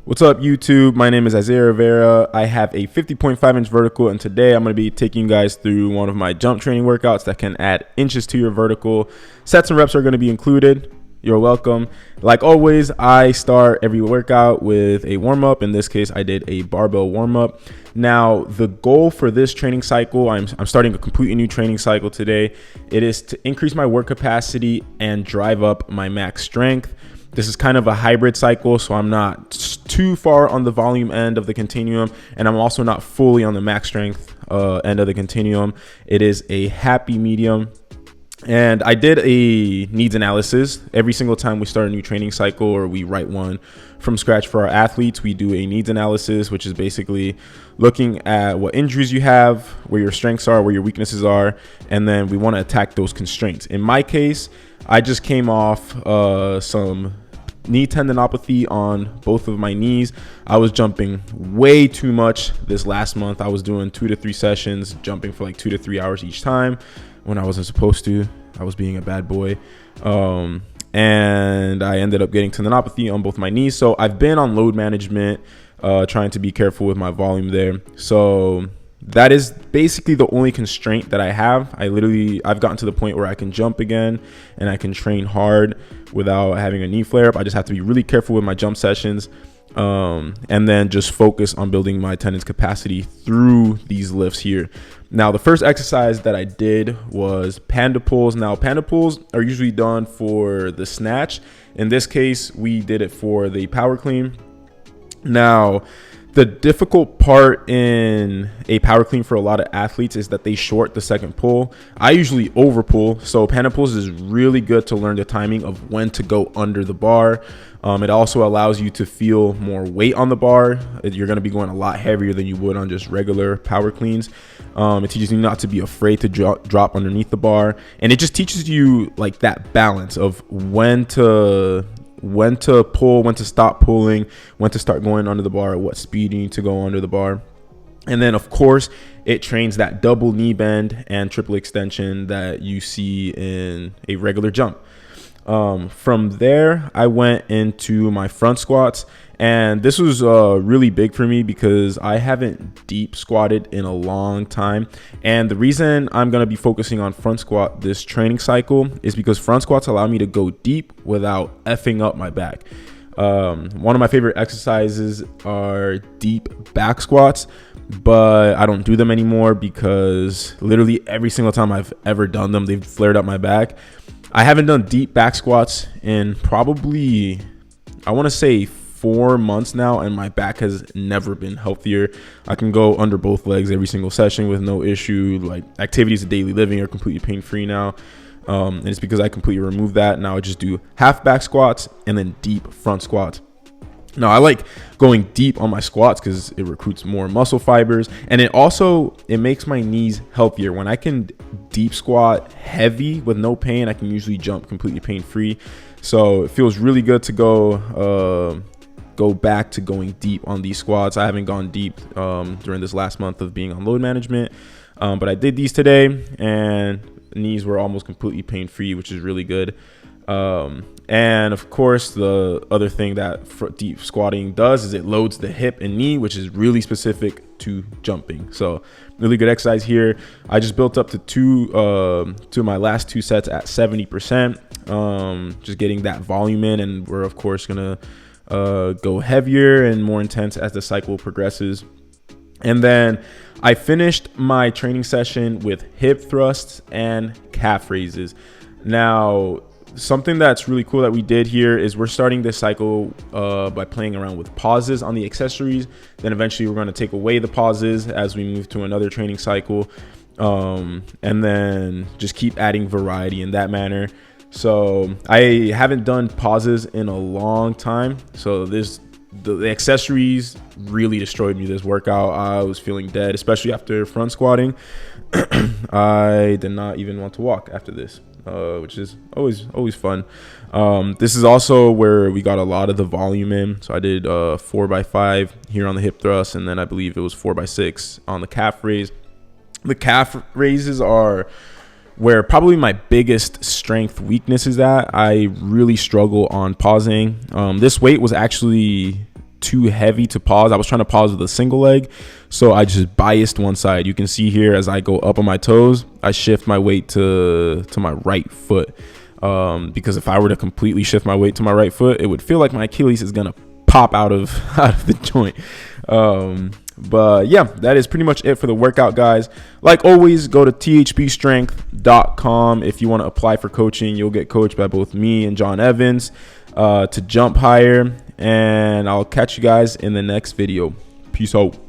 What's up, YouTube? My name is Isaiah Rivera. I have a 50.5-inch vertical, and today I'm going to be taking you guys through one of my jump training workouts that can add inches to your vertical. Sets and reps are going to be included. You're welcome. Like always, I start every workout with a warm-up. In this case, I did a barbell warm-up. Now, the goal for this training cycle, I'm starting a completely new training cycle today. It is to increase my work capacity and drive up my max strength. This is kind of a hybrid cycle, so I'm not too far on the volume end of the continuum, and I'm also not fully on the max strength end of the continuum. It is a happy medium. And I did a needs analysis. Every single time we start a new training cycle or we write one from scratch for our athletes, we do a needs analysis, which is basically looking at what injuries you have, where your strengths are, where your weaknesses are, and then we want to attack those constraints. In my case, I just came off some knee tendinopathy on both of my knees. I was jumping way too much this last month. I was doing 2 to 3 sessions, jumping for like 2 to 3 hours each time when I wasn't supposed to. I was being a bad boy. And I ended up getting tendinopathy on both my knees. So I've been on load management, trying to be careful with my volume there. So that is basically the only constraint that I have. I've gotten to the point where I can jump again and I can train hard without having a knee flare up. I just have to be really careful with my jump sessions, and then just focus on building my tendons capacity through these lifts here. Now, the first exercise that I did was panda pulls. Now, panda pulls are usually done for the snatch. In this case, we did it for the power clean. Now, the difficult part in a power clean for a lot of athletes is that they short the second pull. I usually over pull, so panda pulls is really good to learn the timing of when to go under the bar. It also allows you to feel more weight on the bar. You're going to be going a lot heavier than you would on just regular power cleans. It teaches you not to be afraid to drop underneath the bar, and it just teaches you like that balance of when to pull, when to stop pulling, when to start going under the bar, at what speed you need to go under the bar. And then, of course, it trains that double knee bend and triple extension that you see in a regular jump. From there, I went into my front squats, and this was really big for me because I haven't deep squatted in a long time. And the reason I'm going to be focusing on front squat this training cycle is because front squats allow me to go deep without effing up my back. One of my favorite exercises are deep back squats, but I don't do them anymore because literally every single time I've ever done them, they've flared up my back. I haven't done deep back squats in probably, I want to say 4 months now, and my back has never been healthier. I can go under both legs every single session with no issue. Like, activities of daily living are completely pain-free now. And it's because I completely removed that. Now I just do half back squats and then deep front squats. Now, I like going deep on my squats because it recruits more muscle fibers, and it makes my knees healthier. When I can deep squat heavy with no pain, I can usually jump completely pain-free. So it feels really good to go back to going deep on these squats. I haven't gone deep during this last month of being on load management, but I did these today, and knees were almost completely pain-free, which is really good. And of course, the other thing that deep squatting does is it loads the hip and knee, which is really specific to jumping. So really good exercise here. I just built up to my last 2 sets at 70%, just getting that volume in, and we're of course gonna go heavier and more intense as the cycle progresses. And then I finished my training session with hip thrusts and calf raises. Now, something that's really cool that we did here is we're starting this cycle by playing around with pauses on the accessories. Then eventually we're going to take away the pauses as we move to another training cycle, and then just keep adding variety in that manner. So I haven't done pauses in a long time. So the accessories really destroyed me this workout. I was feeling dead, especially after front squatting. I did not even want to walk after this, which is always fun. This is also where we got a lot of the volume in. So I did 4x5 here on the hip thrust, and then I believe it was 4x6 on the calf raise. The calf raises are where probably my biggest strength weakness is at. I really struggle on pausing. This weight was actually too heavy to pause. I was trying to pause with a single leg, so I just biased one side. You can see here as I go up on my toes, I shift my weight to my right foot, because if I were to completely shift my weight to my right foot, it would feel like my Achilles is gonna pop out of the joint. But yeah, that is pretty much it for the workout, guys. Like always, go to THPstrength.com if you want to apply for coaching. You'll get coached by both me and John Evans to jump higher. And I'll catch you guys in the next video. Peace out.